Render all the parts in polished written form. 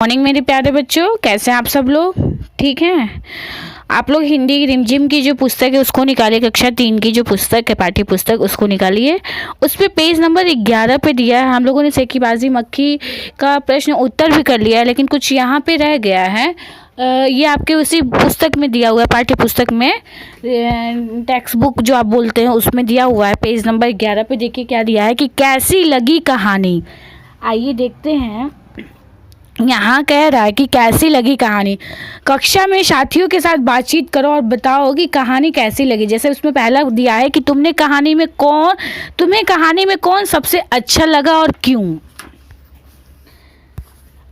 Morning मेरे प्यारे बच्चों, कैसे हैं आप सब लोग? ठीक हैं आप लोग? हिंदी रिमझिम की जो पुस्तक है उसको निकालिए। कक्षा 3 की जो पुस्तक है, पाठ्य पुस्तक, उसको निकालिए। उस पे पेज नंबर 11 पे दिया है। हम लोगों ने सेकीबाजी मक्खी का प्रश्न उत्तर भी कर लिया है, लेकिन कुछ यहाँ पे रह गया है। ये आपके उसी पुस्तक में दिया हुआ है, पाठ्य पुस्तक में, टेक्स्ट बुक जो आप बोलते हैं उसमें दिया हुआ है। पेज नंबर 11 पे देखिए क्या दिया है कि कैसी लगी कहानी। आइए देखते हैं। यहाँ कह रहा है कि कैसी लगी कहानी। कक्षा में साथियों के साथ बातचीत करो और बताओ कि कहानी कैसी लगी। जैसे उसमें पहला दिया है कि तुम्हें कहानी में कौन सबसे अच्छा लगा और क्यों।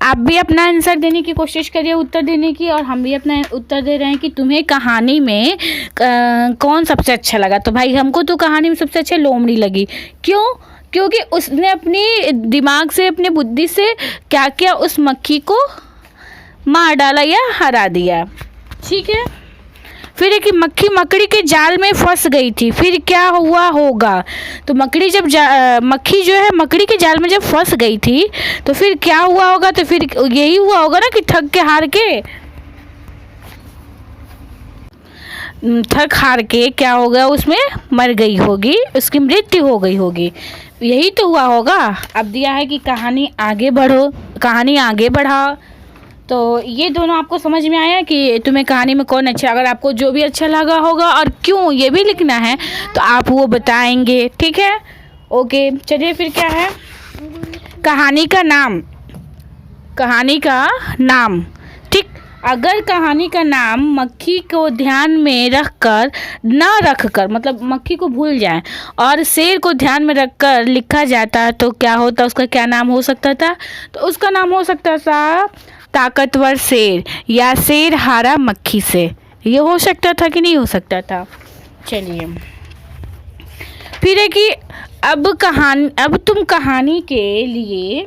आप भी अपना आंसर देने की कोशिश करिए, उत्तर देने की, और हम भी अपना उत्तर दे रहे हैं कि तुम्हें कहानी में कौन सबसे अच्छा लगा। तो भाई हमको तो कहानी में सबसे अच्छा लोमड़ी लगी। क्यों? क्योंकि उसने अपनी दिमाग से, अपनी बुद्धि से क्या किया, उस मक्खी को मार डाला या हरा दिया। ठीक है। फिर एक मक्खी मकड़ी के जाल में फंस गई थी, फिर क्या हुआ होगा। तो मक्खी जो है मकड़ी के जाल में जब फंस गई थी तो फिर क्या हुआ होगा। तो फिर यही हुआ होगा ना कि थक हार के क्या होगा, उसमें मर गई होगी, उसकी मृत्यु हो गई होगी। यही तो हुआ होगा। अब दिया है कि कहानी आगे बढ़ाओ। तो ये दोनों आपको समझ में आया कि तुम्हें कहानी में कौन अच्छा, अगर आपको जो भी अच्छा लगा होगा और क्यों, ये भी लिखना है तो आप वो बताएंगे। ठीक है, ओके। चलिए फिर क्या है, कहानी का नाम। ठीक, अगर कहानी का नाम मक्खी को ध्यान में रखकर मतलब मक्खी को भूल जाए और शेर को ध्यान में रखकर लिखा जाता तो क्या होता, उसका क्या नाम हो सकता था। तो उसका नाम हो सकता था ताकतवर शेर या शेर हारा मक्खी से। ये हो सकता था कि नहीं हो सकता था। चलिए फिर है कि अब तुम कहानी के लिए,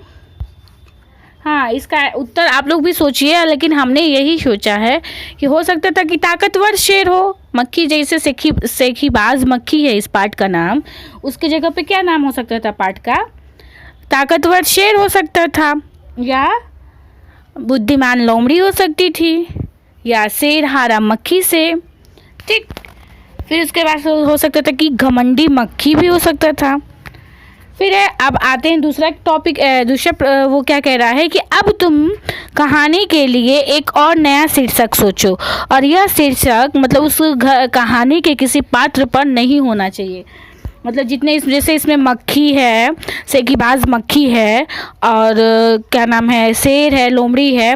हाँ इसका उत्तर आप लोग भी सोचिए, लेकिन हमने यही सोचा है कि हो सकता था कि ताकतवर शेर हो। मक्खी जैसे सेखीबाज मक्खी है इस पाठ का नाम, उसकी जगह पे क्या नाम हो सकता था पाठ का? ताकतवर शेर हो सकता था, या बुद्धिमान लोमड़ी हो सकती थी, या शेर हारा मक्खी से। ठीक, फिर उसके बाद हो सकता था कि घमंडी मक्खी भी हो सकता था। फिर अब आते हैं दूसरा टॉपिक। वो क्या कह रहा है कि अब तुम कहानी के लिए एक और नया शीर्षक सोचो, और यह शीर्षक मतलब उस कहानी के किसी पात्र पर नहीं होना चाहिए। मतलब जैसे इसमें मक्खी है, सेखीबाज मक्खी है, और क्या नाम है, शेर है, लोमड़ी है।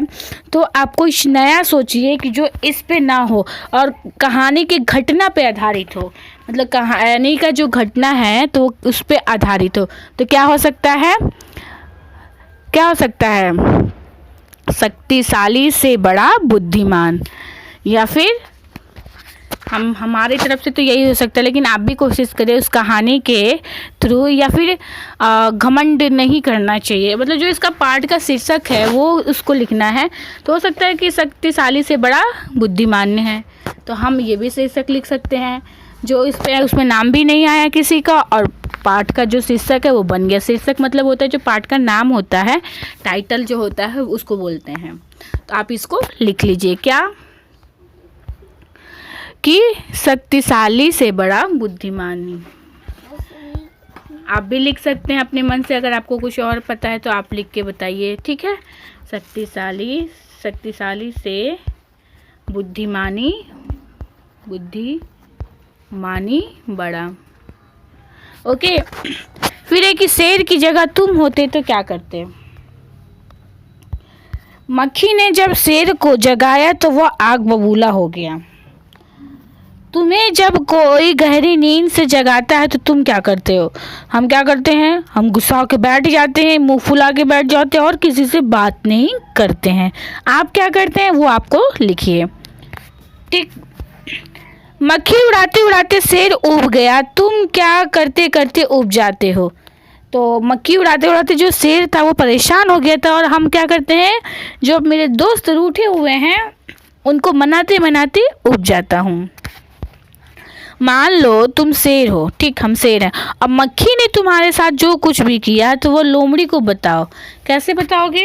तो आप कुछ नया सोचिए कि जो इस पे ना हो और कहानी की घटना पे आधारित हो। मतलब कहानी का जो घटना है तो उस पे आधारित हो। तो क्या हो सकता है? शक्तिशाली से बड़ा बुद्धिमान, या फिर हमारी तरफ से तो यही हो सकता है, लेकिन आप भी कोशिश करें उस कहानी के थ्रू। या फिर घमंड नहीं करना चाहिए, मतलब जो इसका पाठ का शीर्षक है वो उसको लिखना है। तो हो सकता है कि शक्तिशाली से बड़ा बुद्धिमान है, तो हम ये भी शीर्षक लिख सकते हैं जो इस पे, उसमें नाम भी नहीं आया किसी का, और पाठ का जो शीर्षक है वो बन गया। शीर्षक मतलब होता है जो पाठ का नाम होता है, टाइटल जो होता है उसको बोलते हैं। तो आप इसको लिख लीजिए क्या, कि शक्तिशाली से बड़ा बुद्धिमानी। आप भी लिख सकते हैं अपने मन से, अगर आपको कुछ और पता है तो आप लिख के बताइए। ठीक है, शक्तिशाली से बुद्धिमानी बड़ा। ओके। फिर है कि शेर की जगह तुम होते तो क्या करते। मक्खी ने जब शेर को जगाया तो वह आग बबूला हो गया। तुम्हें जब कोई गहरी नींद से जगाता है तो तुम क्या करते हो? हम क्या करते हैं? हम गुस्सा के बैठ जाते हैं, मुंह फुला के बैठ जाते हैं और किसी से बात नहीं करते हैं। आप क्या करते हैं वो आपको लिखिए। ठीक, मक्खी उड़ाते उड़ाते शेर उब गया, तुम क्या करते करते उब जाते हो। तो मक्खी उड़ाते उड़ाते जो शेर था वो परेशान हो गया था, और हम क्या करते हैं, जो मेरे दोस्त रूठे हुए हैं उनको मनाते मनाते उब जाता हूँ। मान लो तुम शेर हो, ठीक, हम शेर हैं, अब मक्खी ने तुम्हारे साथ जो कुछ भी किया तो वो लोमड़ी को बताओ। कैसे बताओगे?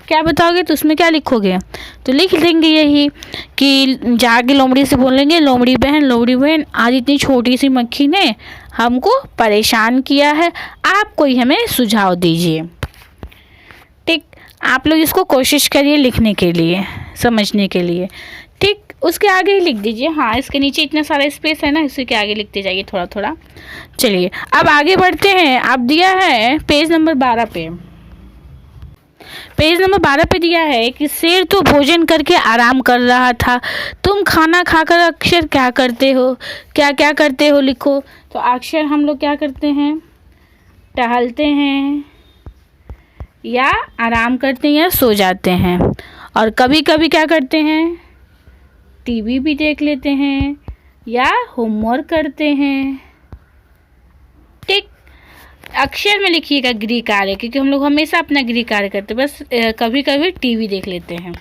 क्या बताओगे तो उसमें क्या लिखोगे? तो लिख देंगे यही कि जाके लोमड़ी से बोलेंगे, लोमड़ी बहन आज इतनी छोटी सी मक्खी ने हमको परेशान किया है, आप कोई हमें सुझाव दीजिए। ठीक, आप लोग इसको कोशिश करिए लिखने के लिए, समझने के लिए। ठीक, उसके आगे ही लिख दीजिए। हाँ, इसके नीचे इतना सारा स्पेस है ना, इसी के आगे लिखते जाइए थोड़ा थोड़ा। चलिए अब आगे बढ़ते हैं। आप दिया है पेज नंबर 12 पे। पेज नंबर 12 पे दिया है कि शेर तो भोजन करके आराम कर रहा था, तुम खाना खाकर अक्सर क्या करते हो? क्या क्या करते हो लिखो। तो अक्सर हम लोग क्या करते हैं? टहलते हैं या आराम करते हैं या सो जाते हैं। और कभी कभी क्या करते हैं? टीवी भी देख लेते हैं या होमवर्क करते हैं। ठीक, अक्षर में लिखिएगा गृह कार्य, क्योंकि हम लोग हमेशा अपना गृह कार्य करते हैं, बस कभी कभी टीवी देख लेते हैं।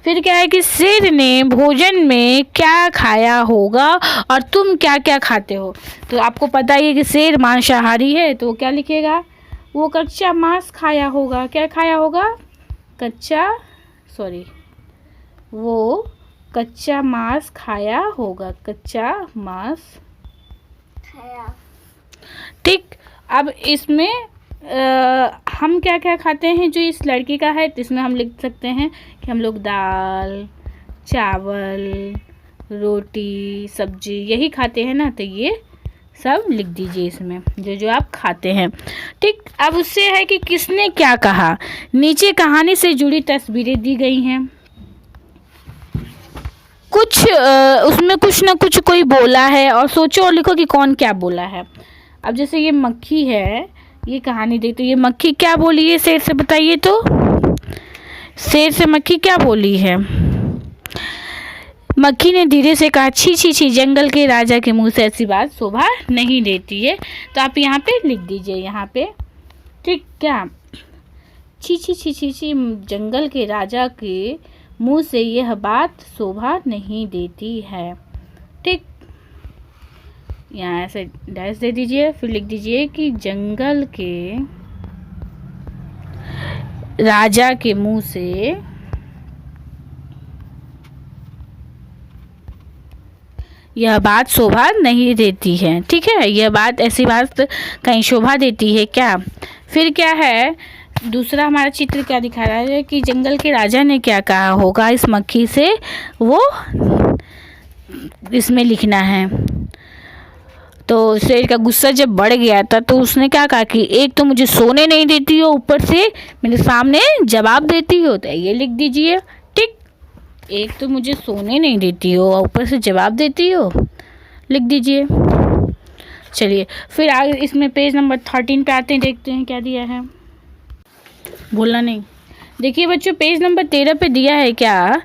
फिर क्या है कि शेर ने भोजन में क्या खाया होगा और तुम क्या क्या खाते हो। तो आपको पता ही है कि शेर मांसाहारी है, तो क्या लिखेगा? वो कच्चा मांस खाया होगा। क्या खाया होगा? वो कच्चा मांस खाया होगा। कच्चा मांस खाया। ठीक, अब इसमें हम क्या क्या खाते हैं जो इस लड़की का है, तो इसमें हम लिख सकते हैं कि हम लोग दाल, चावल, रोटी, सब्जी यही खाते हैं ना, तो ये सब लिख दीजिए इसमें जो जो आप खाते हैं। ठीक, अब उससे है कि किसने क्या कहा। नीचे कहानी से जुड़ी तस्वीरें दी गई हैं, कुछ उसमें कुछ ना कुछ कोई बोला है, और सोचो और लिखो कि कौन क्या बोला है। अब जैसे ये मक्खी है, ये कहानी देखते, ये मक्खी क्या बोली है शेर से, बताइए तो। शेर से मक्खी क्या बोली है? मक्खी ने धीरे से कहा, छी छी छी, जंगल के राजा के मुंह से ऐसी बात शोभा नहीं देती है। तो आप यहाँ पे लिख दीजिए, यहाँ पे। ठीक, क्या? छी छी छी छी छी, जंगल के राजा के मुंह से यह बात शोभा नहीं देती है। ठीक, यहाँ ऐसे डैश दे दीजिए, फिर लिख दीजिए कि जंगल के राजा के मुंह से यह बात शोभा नहीं देती है। ठीक है, यह बात, ऐसी बात कहीं शोभा देती है क्या? फिर क्या है, दूसरा हमारा चित्र क्या दिखा रहा है कि जंगल के राजा ने क्या कहा होगा इस मक्खी से, वो इसमें लिखना है। तो शेर का गुस्सा जब बढ़ गया था, तो उसने क्या कहा कि एक तो मुझे सोने नहीं देती हो, ऊपर से मेरे सामने जवाब देती हो। तो ये लिख दीजिए। ठीक, एक तो मुझे सोने नहीं देती हो, ऊपर से जवाब देती हो, लिख दीजिए। चलिए फिर आगे इसमें पेज नंबर 13 पे आते हैं, देखते हैं क्या दिया है। बोलना नहीं। देखिए बच्चों, पेज नंबर 13 पे दिया है क्या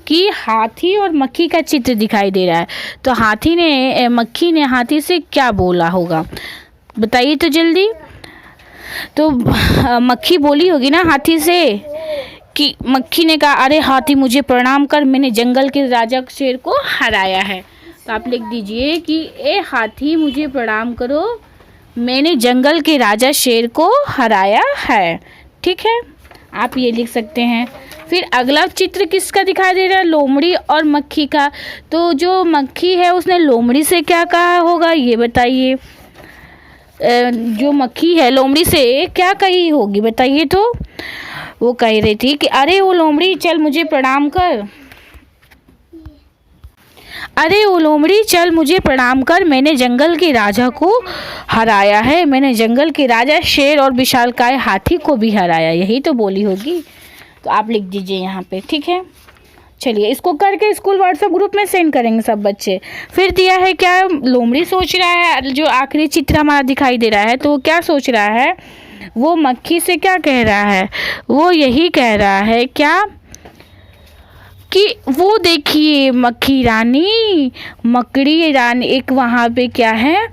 कि हाथी और मक्खी का चित्र दिखाई दे रहा है। तो मक्खी ने हाथी से क्या बोला होगा, बताइए तो जल्दी। तो मक्खी बोली होगी ना हाथी से कि मक्खी ने कहा, अरे हाथी मुझे प्रणाम कर, मैंने जंगल के राजा शेर को हराया है। तो आप लिख दीजिए कि ए हाथी मुझे प्रणाम करो, मैंने जंगल के राजा शेर को हराया है। ठीक है, आप ये लिख सकते हैं। फिर अगला चित्र किसका दिखाई दे रहा है? लोमड़ी और मक्खी का। तो जो मक्खी है उसने लोमड़ी से क्या कहा होगा, ये बताइए। जो मक्खी है लोमड़ी से क्या कही होगी, बताइए तो। वो कह रही थी कि अरे वो लोमड़ी चल मुझे प्रणाम कर, अरे वो लोमड़ी चल मुझे प्रणाम कर, मैंने जंगल के राजा को हराया है, मैंने जंगल के राजा शेर और विशालकाय हाथी को भी हराया, यही तो बोली होगी। तो आप लिख दीजिए यहाँ पे। ठीक है, चलिए इसको करके स्कूल व्हाट्सएप ग्रुप में सेंड करेंगे सब बच्चे। फिर दिया है क्या, लोमड़ी सोच रहा है, जो आखिरी चित्र हमारा दिखाई दे रहा है, तो वो क्या सोच रहा है, वो मक्खी से क्या कह रहा है, वो यही कह रहा है क्या कि वो देखिए मक्खी रानी, मकड़ी रानी, एक वहाँ पे क्या है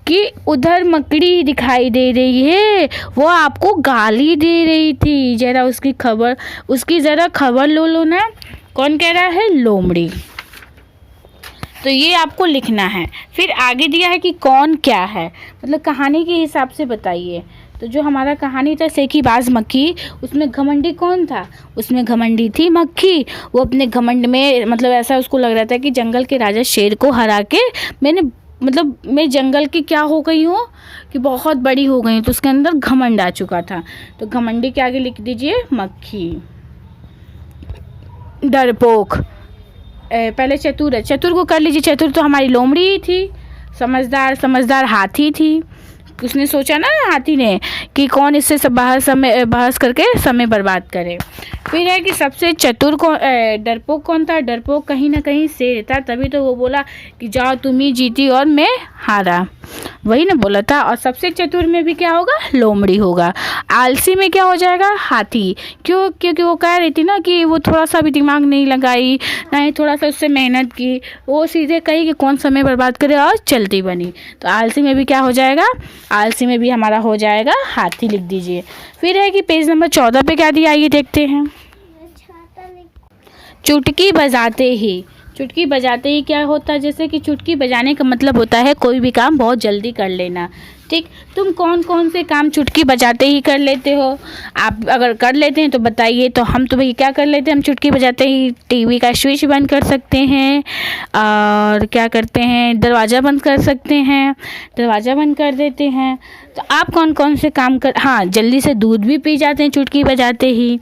कि उधर मकड़ी दिखाई दे रही है, वो आपको गाली दे रही थी, जरा उसकी ज़रा खबर लो ना। कौन कह रहा है? लोमड़ी। तो ये आपको लिखना है। फिर आगे दिया है कि कौन क्या है, मतलब कहानी के हिसाब से बताइए। तो जो हमारा कहानी था सेकी बाज मक्खी, उसमें घमंडी कौन था? उसमें घमंडी थी मक्खी। वो अपने घमंड में मतलब ऐसा उसको लग रहा था कि जंगल के राजा शेर को हरा के मैं जंगल की क्या हो गई हूँ कि बहुत बड़ी हो गई हूँ। तो उसके अंदर घमंड आ चुका था। तो घमंडी के आगे लिख दीजिए मक्खी। डरपोक, पहले चतुर है, चतुर को कर लीजिए। चतुर तो हमारी लोमड़ी ही थी। समझदार हाथी थी। उसने सोचा ना हाथी ने कि कौन इससे सब बहस करके समय बर्बाद करे। फिर है कि सबसे चतुर डरपोक कौन था? डरपोक कहीं ना कहीं शेर था, तभी तो वो बोला कि जाओ तुम ही जीती और मैं हारा, वही ना बोला था। और सबसे चतुर में भी क्या होगा? लोमड़ी होगा। आलसी में क्या हो जाएगा? हाथी। क्यों? क्योंकि वो कह रही थी ना कि वो थोड़ा सा भी दिमाग नहीं लगाई, ना ही थोड़ा सा उससे मेहनत की, वो सीधे कही कि कौन समय बर्बाद करे और चलती बनी। तो आलसी में भी क्या हो जाएगा? आलसी में भी हमारा हो जाएगा हाथी, लिख दीजिए। फिर है कि पेज नंबर 14 पे क्या दिया, आइए देखते हैं। चुटकी बजाते ही, चुटकी बजाते ही क्या होता है? जैसे कि चुटकी बजाने का मतलब होता है कोई भी काम बहुत जल्दी कर लेना। ठीक, तुम कौन कौन से काम चुटकी बजाते ही कर लेते हो? आप अगर कर लेते हैं तो बताइए। तो हम तो भाई क्या कर लेते हैं, हम चुटकी बजाते ही टीवी का स्विच बंद कर सकते हैं, और क्या करते हैं, दरवाज़ा बंद कर सकते हैं, दरवाज़ा बंद कर देते हैं। तो आप कौन कौन से काम हाँ, जल्दी से दूध भी पी जाते हैं चुटकी बजाते ही।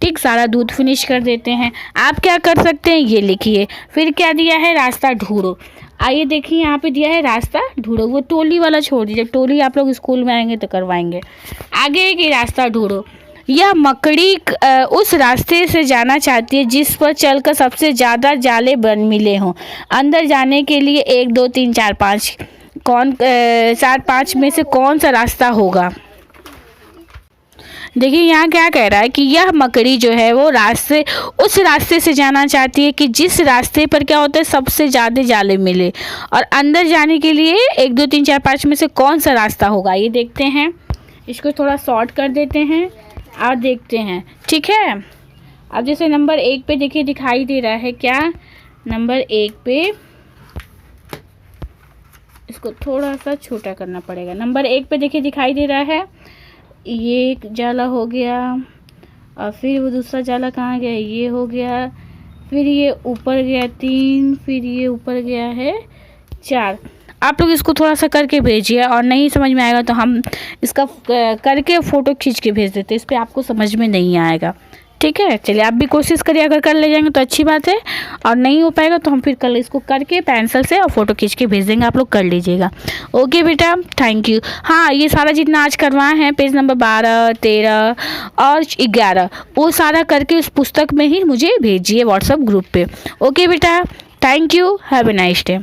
ठीक, सारा दूध फिनिश कर देते हैं। आप क्या कर सकते हैं, ये लिखिए। फिर क्या दिया है? रास्ता ढूंढो। आइए देखिए, यहाँ पे दिया है रास्ता ढूंढो। वो टोली वाला छोड़ दीजिए, टोली आप लोग स्कूल में आएंगे तो करवाएंगे। आगे है कि रास्ता ढूंढो। यह मकड़ी उस रास्ते से जाना चाहती है जिस पर चलकर सबसे ज़्यादा जाले बन मिले हों। अंदर जाने के लिए 1 2 3 4 5 4 5 में से कौन सा रास्ता होगा? देखिए यहाँ क्या कह रहा है कि यह मकड़ी जो है वो उस रास्ते से जाना चाहती है कि जिस रास्ते पर क्या होता है, सबसे ज़्यादा जाले मिले। और अंदर जाने के लिए 1 2 3 4 5 में से कौन सा रास्ता होगा, ये देखते हैं। इसको थोड़ा शॉर्ट कर देते हैं और देखते हैं। ठीक है, अब जैसे नंबर 1 पे देखिए दिखाई दे रहा है क्या? नंबर 1 पे इसको थोड़ा सा छोटा करना पड़ेगा। नंबर 1 पे देखिए दिखाई दे रहा है, ये एक जाला हो गया, और फिर वो दूसरा जाला कहाँ गया? ये हो गया, फिर ये ऊपर गया 3, फिर ये ऊपर गया है 4। आप लोग इसको थोड़ा सा करके भेजिए, और नहीं समझ में आएगा तो हम इसका करके फ़ोटो खींच के भेज देते हैं। इस पर आपको समझ में नहीं आएगा। ठीक है, चलिए आप भी कोशिश करिए, अगर कर ले जाएंगे तो अच्छी बात है, और नहीं हो पाएगा तो हम फिर कल इसको करके पेंसिल से और फ़ोटो खींच के भेज देंगे, आप लोग कर लीजिएगा। ओके बेटा, थैंक यू। हाँ, ये सारा जितना आज करवाए हैं पेज नंबर 12 13 और 11, वो सारा करके उस पुस्तक में ही मुझे भेजिए व्हाट्सएप ग्रुप पे। ओके बेटा, thank you, have a nice day.